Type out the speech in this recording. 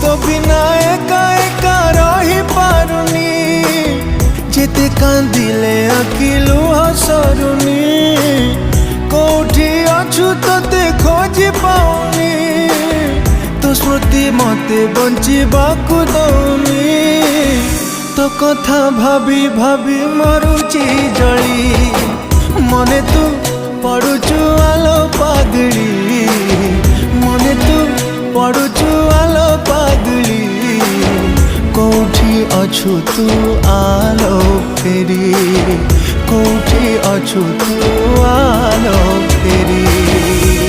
तो बिना एका एका रही पारुनी जेते कांदिले आखिलु हसरुनी कोठी अछु तोते खोजी पाउनी तो स्मृति मते बंचिबाकु दौनी तो कथा भाभी भाभी मरुची जली मने तू पड़ुचु आलो पागली मने तू पड़ुचु आलो पागली कोठी अछु तू आलो फेरी कोठी अछु तू आलो फेरी।